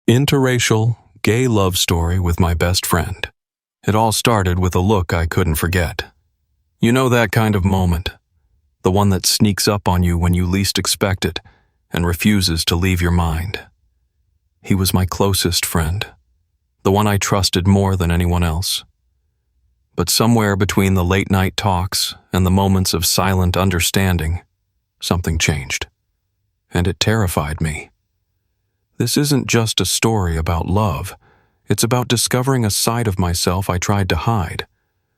Interracial, gay love story with my best friend. It all started with a look I couldn't forget. You know that kind of moment, the one that sneaks up on you when you least expect it and refuses to leave your mind. He was my closest friend, the one I trusted more than anyone else. But somewhere between the late-night talks and the moments of silent understanding, something changed, and it terrified me. This isn't just a story about love. It's about discovering a side of myself I tried to hide,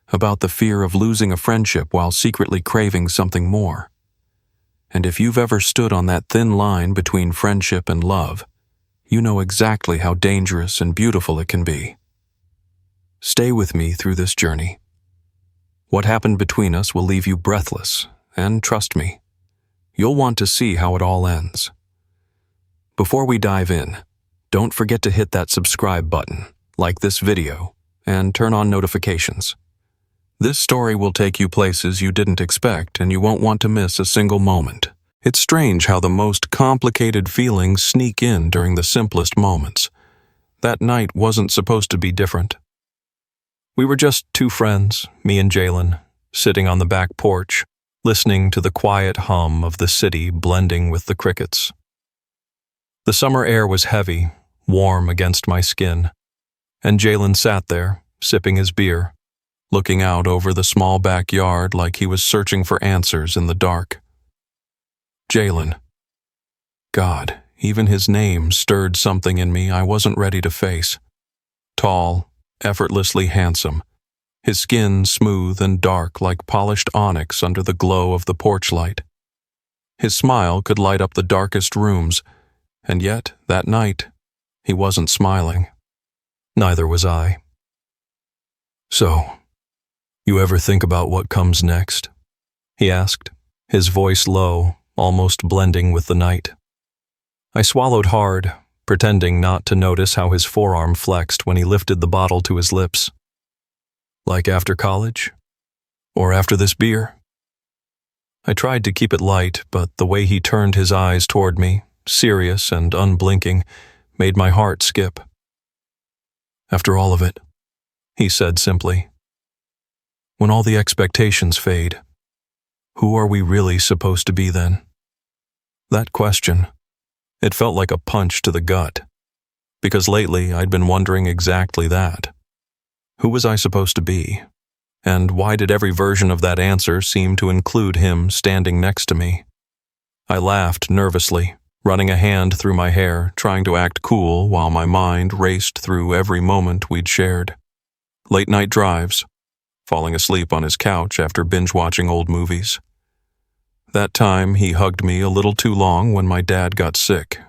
about the fear of losing a friendship while secretly craving something more. And if you've ever stood on that thin line between friendship and love, you know exactly how dangerous and beautiful it can be. Stay with me through this journey. What happened between us will leave you breathless, and trust me, you'll want to see how it all ends. Before we dive in, don't forget to hit that subscribe button, like this video, and turn on notifications. This story will take you places you didn't expect, and you won't want to miss a single moment. It's strange how the most complicated feelings sneak in during the simplest moments. That night wasn't supposed to be different. We were just two friends, me and Jalen, sitting on the back porch, listening to the quiet hum of the city blending with the crickets. The summer air was heavy, warm against my skin, and Jalen sat there, sipping his beer, looking out over the small backyard like he was searching for answers in the dark. Jalen. God, even his name stirred something in me I wasn't ready to face. Tall, effortlessly handsome, his skin smooth and dark like polished onyx under the glow of the porch light. His smile could light up the darkest rooms, and yet, that night, he wasn't smiling. Neither was I. "So, you ever think about what comes next?" he asked, his voice low, almost blending with the night. I swallowed hard, pretending not to notice how his forearm flexed when he lifted the bottle to his lips. "Like after college? Or after this beer?" I tried to keep it light, but the way he turned his eyes toward me, serious and unblinking, made my heart skip. "After all of it," he said simply. "When all the expectations fade, who are we really supposed to be then?" That question, it felt like a punch to the gut, because lately I'd been wondering exactly that. Who was I supposed to be? And why did every version of that answer seem to include him standing next to me? I laughed nervously, running a hand through my hair, trying to act cool while my mind raced through every moment we'd shared. Late-night drives, falling asleep on his couch after binge-watching old movies. That time he hugged me a little too long when my dad got sick.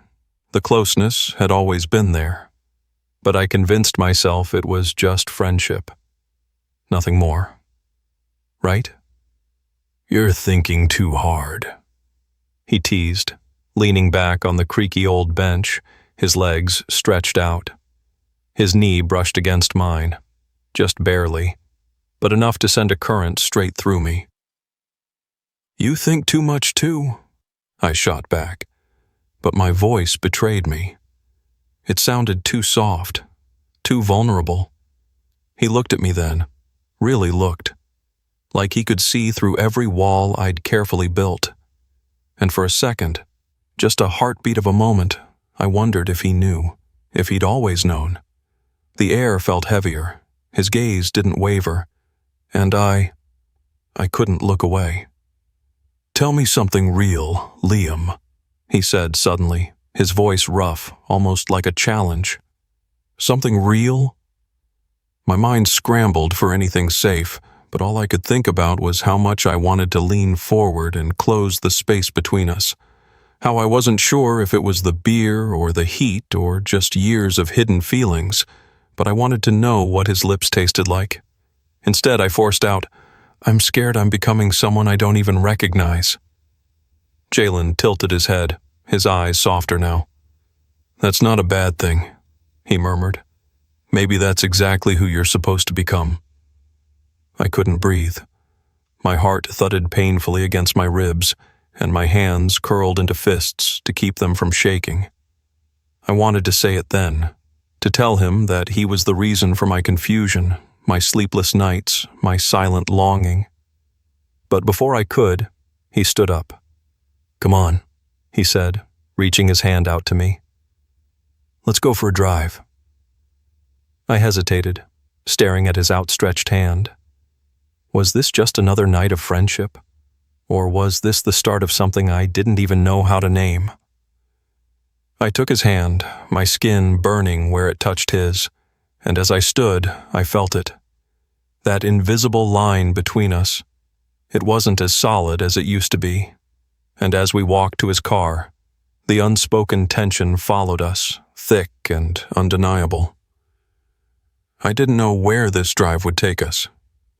The closeness had always been there, but I convinced myself it was just friendship. Nothing more. Right? "You're thinking too hard," he teased, leaning back on the creaky old bench, his legs stretched out. His knee brushed against mine, just barely, but enough to send a current straight through me. "You think too much too," I shot back, but my voice betrayed me. It sounded too soft, too vulnerable. He looked at me then, really looked, like he could see through every wall I'd carefully built. And for a second, just a heartbeat of a moment, I wondered if he knew, if he'd always known. The air felt heavier, his gaze didn't waver, and I couldn't look away. "Tell me something real, Liam," he said suddenly, his voice rough, almost like a challenge. "Something real?" My mind scrambled for anything safe, but all I could think about was how much I wanted to lean forward and close the space between us. How I wasn't sure if it was the beer or the heat or just years of hidden feelings, but I wanted to know what his lips tasted like. Instead, I forced out, "I'm scared I'm becoming someone I don't even recognize." Jalen tilted his head, his eyes softer now. "That's not a bad thing," he murmured. "Maybe that's exactly who you're supposed to become." I couldn't breathe. My heart thudded painfully against my ribs, and my hands curled into fists to keep them from shaking. I wanted to say it then, to tell him that he was the reason for my confusion, my sleepless nights, my silent longing. But before I could, he stood up. "Come on," he said, reaching his hand out to me. "Let's go for a drive." I hesitated, staring at his outstretched hand. Was this just another night of friendship? Or was this the start of something I didn't even know how to name? I took his hand, my skin burning where it touched his, and as I stood, I felt it. That invisible line between us. It wasn't as solid as it used to be. And as we walked to his car, the unspoken tension followed us, thick and undeniable. I didn't know where this drive would take us,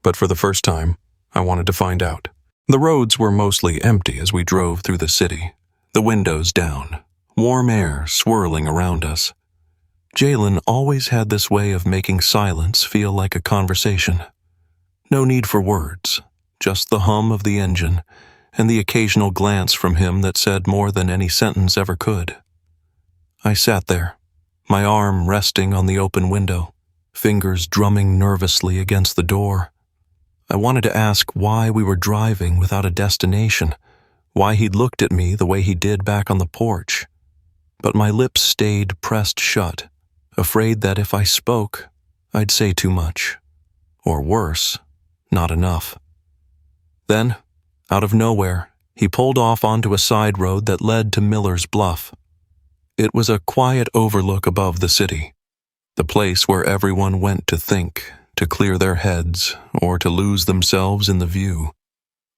but for the first time, I wanted to find out. The roads were mostly empty as we drove through the city, the windows down, warm air swirling around us. Jalen always had this way of making silence feel like a conversation. No need for words, just the hum of the engine and the occasional glance from him that said more than any sentence ever could. I sat there, my arm resting on the open window, fingers drumming nervously against the door. I wanted to ask why we were driving without a destination, why he'd looked at me the way he did back on the porch. But my lips stayed pressed shut, afraid that if I spoke, I'd say too much. Or worse, not enough. Then, out of nowhere, he pulled off onto a side road that led to Miller's Bluff. It was a quiet overlook above the city, the place where everyone went to think, to clear their heads, or to lose themselves in the view.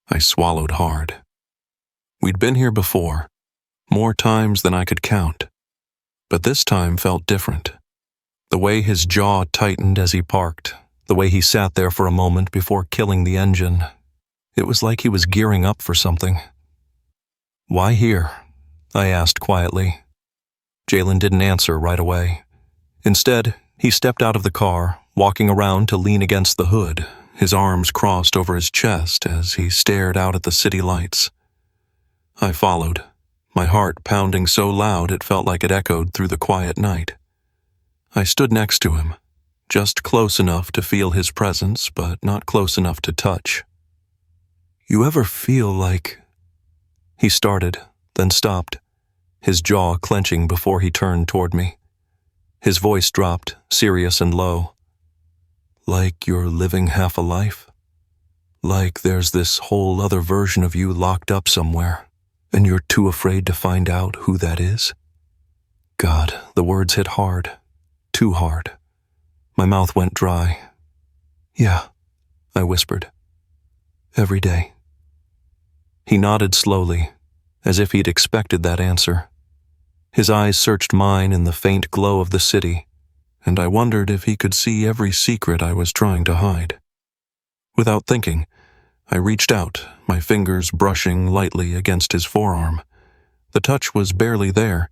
I swallowed hard. We'd been here before, more times than I could count, but this time felt different. The way his jaw tightened as he parked, the way he sat there for a moment before killing the engine, it was like he was gearing up for something. "Why here?" I asked quietly. Jalen didn't answer right away. Instead, he stepped out of the car, walking around to lean against the hood, his arms crossed over his chest as he stared out at the city lights. I followed, my heart pounding so loud it felt like it echoed through the quiet night. I stood next to him, just close enough to feel his presence, but not close enough to touch. "You ever feel like—" He started, then stopped, his jaw clenching before he turned toward me. His voice dropped, serious and low. "Like you're living half a life? Like there's this whole other version of you locked up somewhere, and you're too afraid to find out who that is?" God, the words hit hard. Too hard. My mouth went dry. "Yeah," I whispered. "Every day." He nodded slowly, as if he'd expected that answer. His eyes searched mine in the faint glow of the city, and I wondered if he could see every secret I was trying to hide. Without thinking, I reached out, my fingers brushing lightly against his forearm. The touch was barely there,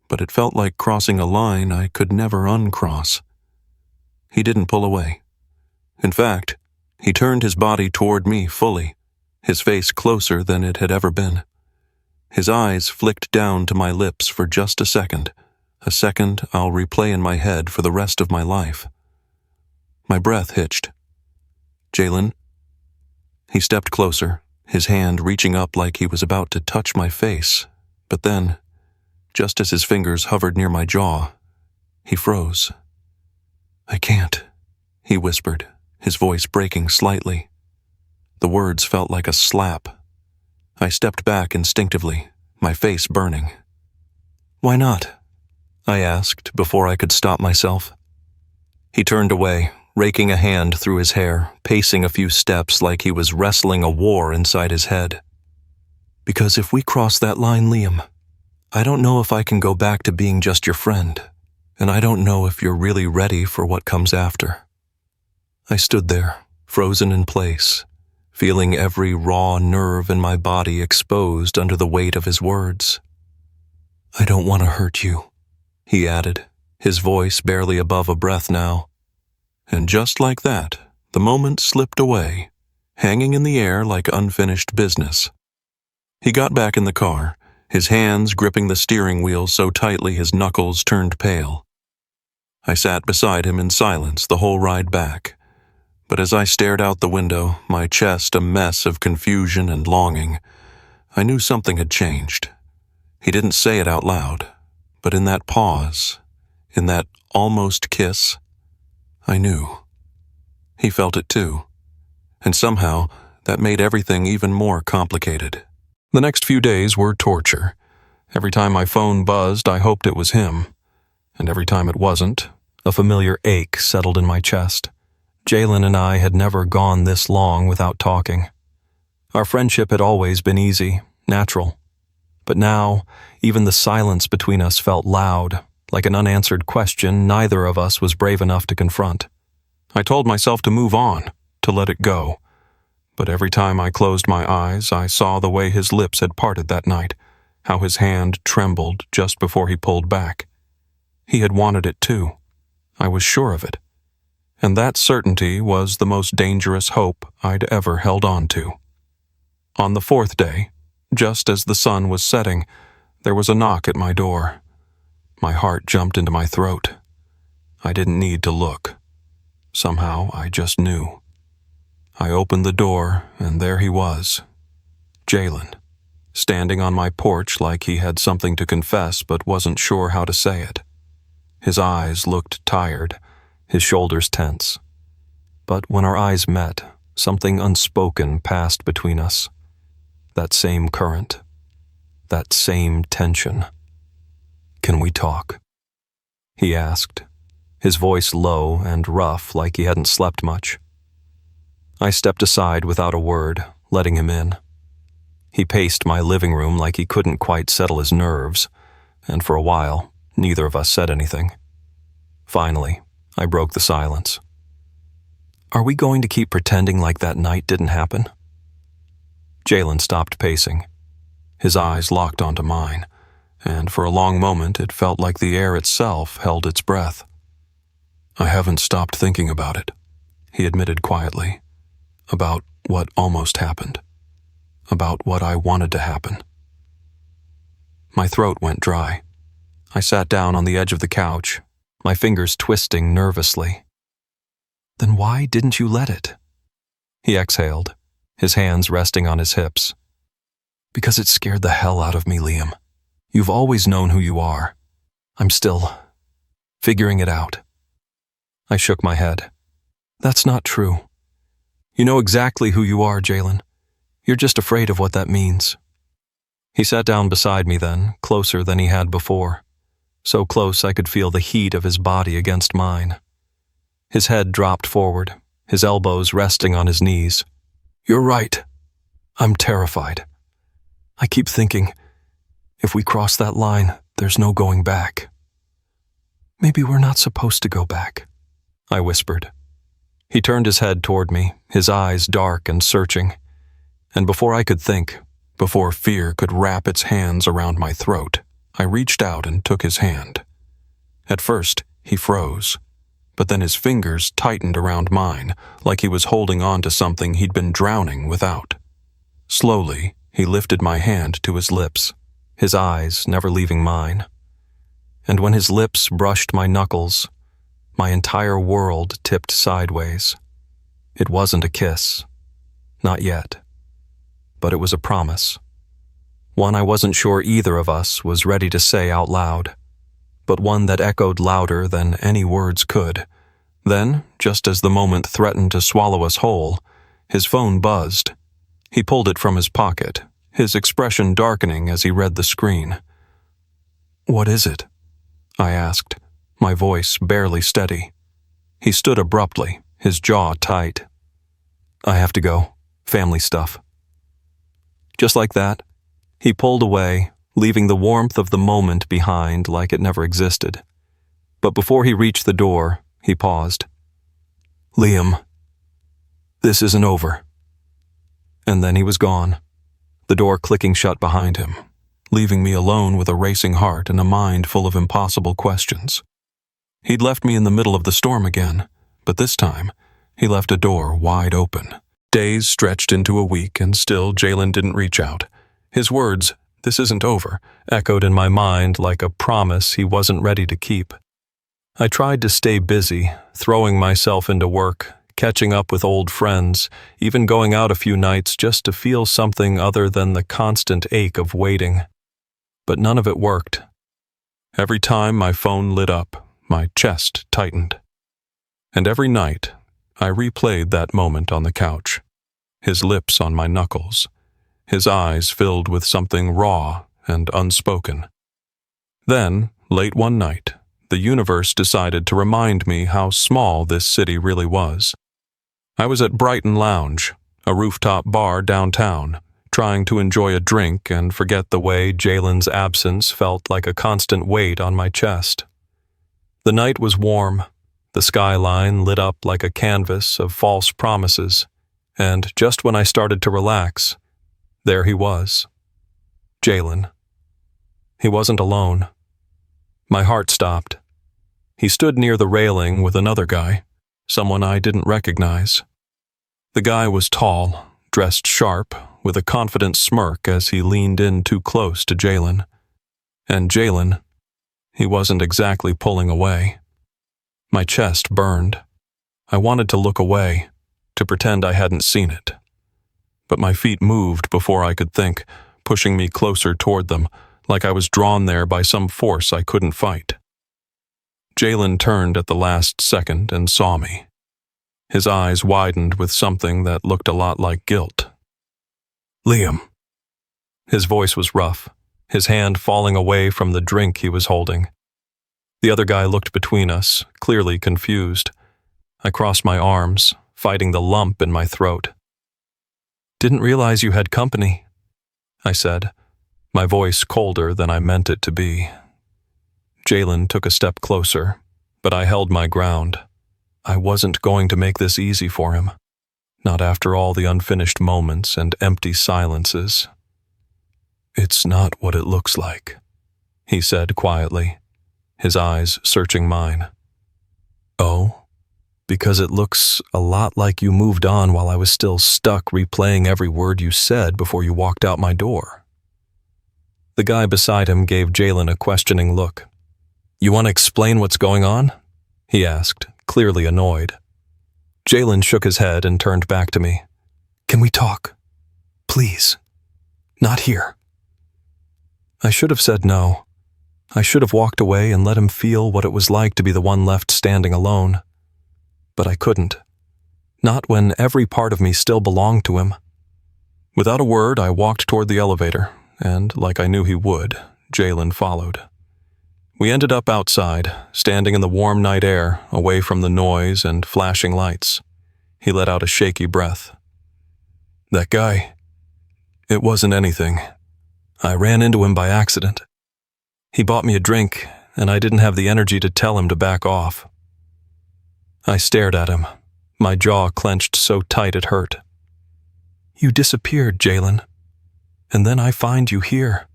but it felt like crossing a line I could never uncross. He didn't pull away. In fact, he turned his body toward me fully, his face closer than it had ever been. His eyes flicked down to my lips for just a second I'll replay in my head for the rest of my life. My breath hitched. "Jalen?" He stepped closer, his hand reaching up like he was about to touch my face, but then, just as his fingers hovered near my jaw, he froze. "I can't," he whispered, his voice breaking slightly. The words felt like a slap. I stepped back instinctively, my face burning. "Why not?" I asked before I could stop myself. He turned away, raking a hand through his hair, pacing a few steps like he was wrestling a war inside his head. "Because if we cross that line, Liam, I don't know if I can go back to being just your friend, and I don't know if you're really ready for what comes after." I stood there, frozen in place, feeling every raw nerve in my body exposed under the weight of his words. "I don't want to hurt you," he added, his voice barely above a breath now. And just like that, the moment slipped away, hanging in the air like unfinished business. He got back in the car, his hands gripping the steering wheel so tightly his knuckles turned pale. I sat beside him in silence the whole ride back, but as I stared out the window, my chest a mess of confusion and longing, I knew something had changed. He didn't say it out loud, but in that pause, in that almost kiss, I knew. He felt it too, and somehow that made everything even more complicated. The next few days were torture. Every time my phone buzzed, I hoped it was him, and every time it wasn't, a familiar ache settled in my chest. Jalen and I had never gone this long without talking. Our friendship had always been easy, natural. But now, even the silence between us felt loud, like an unanswered question neither of us was brave enough to confront. I told myself to move on, to let it go. But every time I closed my eyes, I saw the way his lips had parted that night, how his hand trembled just before he pulled back. He had wanted it too. I was sure of it. And that certainty was the most dangerous hope I'd ever held on to. On the fourth day, just as the sun was setting, there was a knock at my door. My heart jumped into my throat. I didn't need to look. Somehow, I just knew. I opened the door, and there he was, Jalen, standing on my porch like he had something to confess but wasn't sure how to say it. His eyes looked tired, his shoulders tense. But when our eyes met, something unspoken passed between us. That same current, that same tension. "Can we talk?" he asked, his voice low and rough like he hadn't slept much. I stepped aside without a word, letting him in. He paced my living room like he couldn't quite settle his nerves, and for a while, neither of us said anything. Finally, I broke the silence. "Are we going to keep pretending like that night didn't happen?" Jalen stopped pacing. His eyes locked onto mine, and for a long moment it felt like the air itself held its breath. "I haven't stopped thinking about it," he admitted quietly. "About what almost happened. About what I wanted to happen." My throat went dry. I sat down on the edge of the couch, my fingers twisting nervously. "Then why didn't you let it?" He exhaled, his hands resting on his hips. "Because it scared the hell out of me, Liam. You've always known who you are. I'm still figuring it out." I shook my head. "That's not true. You know exactly who you are, Jalen. You're just afraid of what that means." He sat down beside me then, closer than he had before. So close I could feel the heat of his body against mine. His head dropped forward, his elbows resting on his knees. "You're right. I'm terrified. I keep thinking, if we cross that line, there's no going back." "Maybe we're not supposed to go back," I whispered. He turned his head toward me, his eyes dark and searching. And before I could think, before fear could wrap its hands around my throat, I reached out and took his hand. At first, he froze, but then his fingers tightened around mine, like he was holding on to something he'd been drowning without. Slowly, he lifted my hand to his lips, his eyes never leaving mine. And when his lips brushed my knuckles, my entire world tipped sideways. It wasn't a kiss. Not yet. But it was a promise. One I wasn't sure either of us was ready to say out loud, but one that echoed louder than any words could. Then, just as the moment threatened to swallow us whole, his phone buzzed. He pulled it from his pocket, his expression darkening as he read the screen. "What is it?" I asked, my voice barely steady. He stood abruptly, his jaw tight. "I have to go. Family stuff." Just like that, he pulled away, leaving the warmth of the moment behind like it never existed. But before he reached the door, he paused. "Liam, this isn't over." And then he was gone, the door clicking shut behind him, leaving me alone with a racing heart and a mind full of impossible questions. He'd left me in the middle of the storm again, but this time, he left a door wide open. Days stretched into a week, and still Jalen didn't reach out. His words, this isn't over, echoed in my mind like a promise he wasn't ready to keep. I tried to stay busy, throwing myself into work, catching up with old friends, even going out a few nights just to feel something other than the constant ache of waiting. But none of it worked. Every time my phone lit up, my chest tightened. And every night, I replayed that moment on the couch, his lips on my knuckles, his eyes filled with something raw and unspoken. Then, late one night, the universe decided to remind me how small this city really was. I was at Brighton Lounge, a rooftop bar downtown, trying to enjoy a drink and forget the way Jalen's absence felt like a constant weight on my chest. The night was warm, the skyline lit up like a canvas of false promises, and just when I started to relax, there he was. Jalen. He wasn't alone. My heart stopped. He stood near the railing with another guy, someone I didn't recognize. The guy was tall, dressed sharp, with a confident smirk as he leaned in too close to Jalen. And Jalen, he wasn't exactly pulling away. My chest burned. I wanted to look away, to pretend I hadn't seen it. But my feet moved before I could think, pushing me closer toward them, like I was drawn there by some force I couldn't fight. Jalen turned at the last second and saw me. His eyes widened with something that looked a lot like guilt. "Liam." His voice was rough, his hand falling away from the drink he was holding. The other guy looked between us, clearly confused. I crossed my arms, fighting the lump in my throat. "Didn't realize you had company," I said, my voice colder than I meant it to be. Jalen took a step closer, but I held my ground. I wasn't going to make this easy for him, not after all the unfinished moments and empty silences. "It's not what it looks like," he said quietly, his eyes searching mine. "Oh, because it looks a lot like you moved on while I was still stuck replaying every word you said before you walked out my door." The guy beside him gave Jalen a questioning look. "You want to explain what's going on?" he asked, clearly annoyed. Jalen shook his head and turned back to me. "Can we talk? Please. Not here." I should have said no. I should have walked away and let him feel what it was like to be the one left standing alone. But I couldn't. Not when every part of me still belonged to him. Without a word, I walked toward the elevator, and, like I knew he would, Jalen followed. We ended up outside, standing in the warm night air, away from the noise and flashing lights. He let out a shaky breath. "That guy, it wasn't anything. I ran into him by accident. He bought me a drink, and I didn't have the energy to tell him to back off." I stared at him, my jaw clenched so tight it hurt. "You disappeared, Jalen, and then I find you here,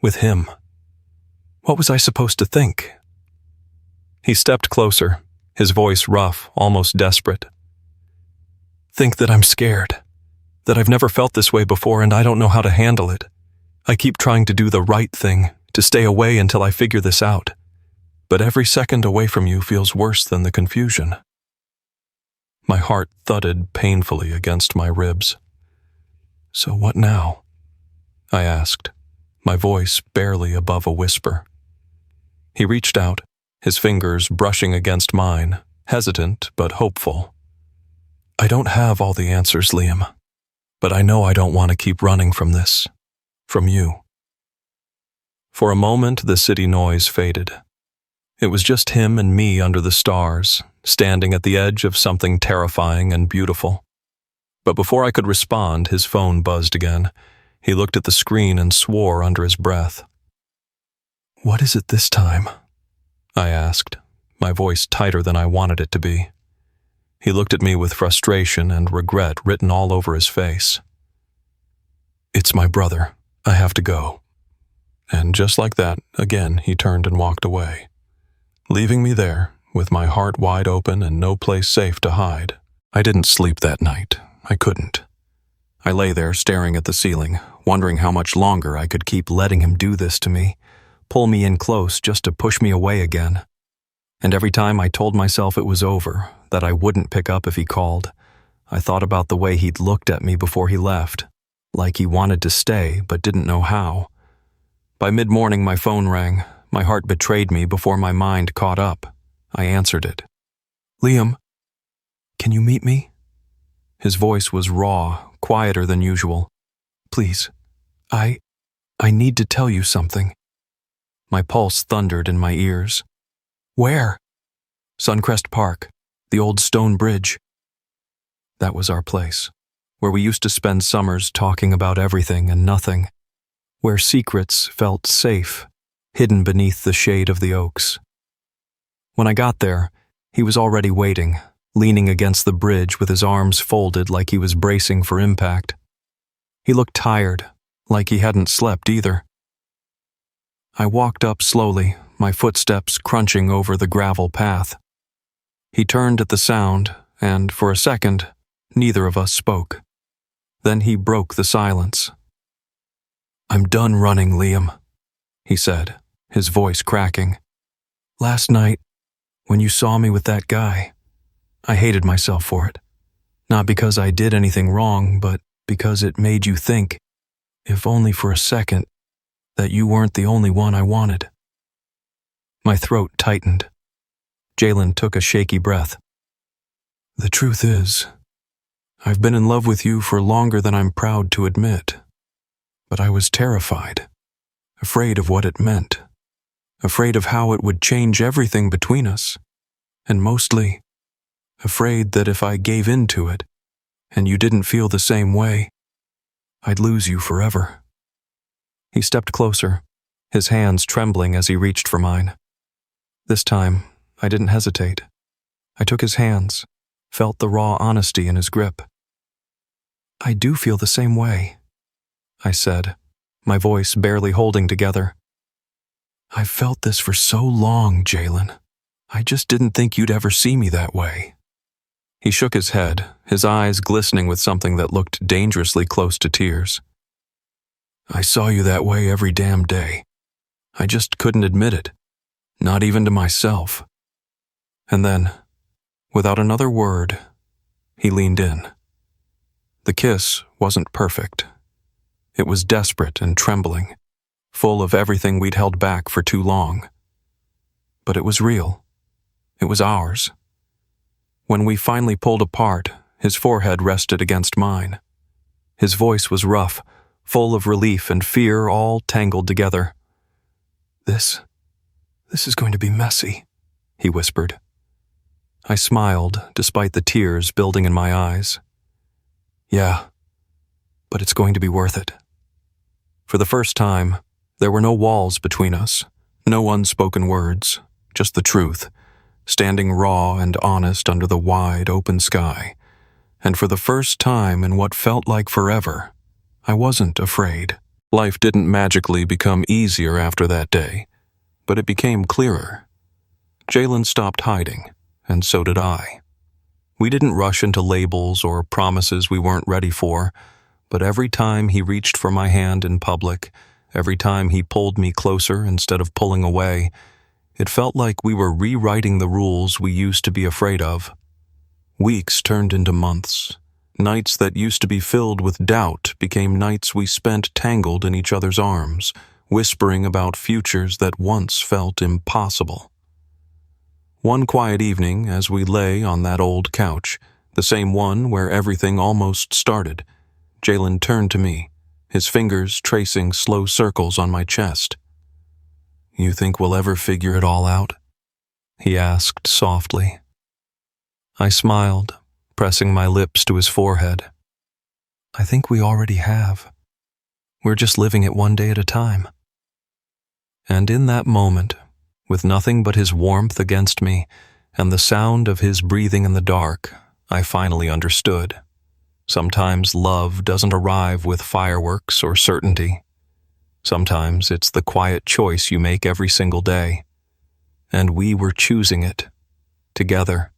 with him. What was I supposed to think?" He stepped closer, his voice rough, almost desperate. "Think that I'm scared, that I've never felt this way before and I don't know how to handle it. I keep trying to do the right thing, to stay away until I figure this out. But every second away from you feels worse than the confusion." My heart thudded painfully against my ribs. "So what now?" I asked, my voice barely above a whisper. He reached out, his fingers brushing against mine, hesitant but hopeful. "I don't have all the answers, Liam, but I know I don't want to keep running from this, from you." For a moment, the city noise faded. It was just him and me under the stars, standing at the edge of something terrifying and beautiful. But before I could respond, his phone buzzed again. He looked at the screen and swore under his breath. "What is it this time?" I asked, my voice tighter than I wanted it to be. He looked at me with frustration and regret written all over his face. "It's my brother. I have to go." And just like that, again, he turned and walked away, leaving me there with my heart wide open and no place safe to hide. I didn't sleep that night. I couldn't. I lay there staring at the ceiling, wondering how much longer I could keep letting him do this to me, pull me in close just to push me away again. And every time I told myself it was over, that I wouldn't pick up if he called, I thought about the way he'd looked at me before he left, like he wanted to stay but didn't know how. By mid-morning my phone rang. My heart betrayed me before my mind caught up. I answered it. "Liam, can you meet me?" His voice was raw, quieter than usual. "Please, I need to tell you something." My pulse thundered in my ears. "Where?" "Suncrest Park, the old stone bridge." That was our place, where we used to spend summers talking about everything and nothing, where secrets felt safe, hidden beneath the shade of the oaks. When I got there, he was already waiting, leaning against the bridge with his arms folded like he was bracing for impact. He looked tired, like he hadn't slept either. I walked up slowly, my footsteps crunching over the gravel path. He turned at the sound, and for a second, neither of us spoke. Then he broke the silence. "I'm done running, Liam," he said, his voice cracking. "Last night, when you saw me with that guy, I hated myself for it. Not because I did anything wrong, but because it made you think, if only for a second, that you weren't the only one I wanted." My throat tightened. Jalen took a shaky breath. "The truth is, I've been in love with you for longer than I'm proud to admit. But I was terrified, afraid of what it meant, afraid of how it would change everything between us, and mostly, afraid that if I gave in to it, and you didn't feel the same way, I'd lose you forever." He stepped closer, his hands trembling as he reached for mine. This time, I didn't hesitate. I took his hands, felt the raw honesty in his grip. "I do feel the same way," I said, my voice barely holding together. "I've felt this for so long, Jalen. I just didn't think you'd ever see me that way." He shook his head, his eyes glistening with something that looked dangerously close to tears. "I saw you that way every damn day. I just couldn't admit it, not even to myself." And then, without another word, he leaned in. The kiss wasn't perfect. It was desperate and trembling, full of everything we'd held back for too long. But it was real. It was ours. When we finally pulled apart, his forehead rested against mine. His voice was rough, full of relief and fear all tangled together. This is going to be messy," he whispered. I smiled, despite the tears building in my eyes. "Yeah, but it's going to be worth it." For the first time, there were no walls between us, no unspoken words, just the truth, standing raw and honest under the wide, open sky. And for the first time in what felt like forever, I wasn't afraid. Life didn't magically become easier after that day, but it became clearer. Jalen stopped hiding, and so did I. We didn't rush into labels or promises we weren't ready for, but every time he reached for my hand in public, every time he pulled me closer instead of pulling away, it felt like we were rewriting the rules we used to be afraid of. Weeks turned into months. Nights that used to be filled with doubt became nights we spent tangled in each other's arms, whispering about futures that once felt impossible. One quiet evening, as we lay on that old couch, the same one where everything almost started, Jalen turned to me, his fingers tracing slow circles on my chest. "You think we'll ever figure it all out?" he asked softly. I smiled, pressing my lips to his forehead. "I think we already have. We're just living it one day at a time." And in that moment, with nothing but his warmth against me and the sound of his breathing in the dark, I finally understood. Sometimes love doesn't arrive with fireworks or certainty. Sometimes it's the quiet choice you make every single day. And we were choosing it, together.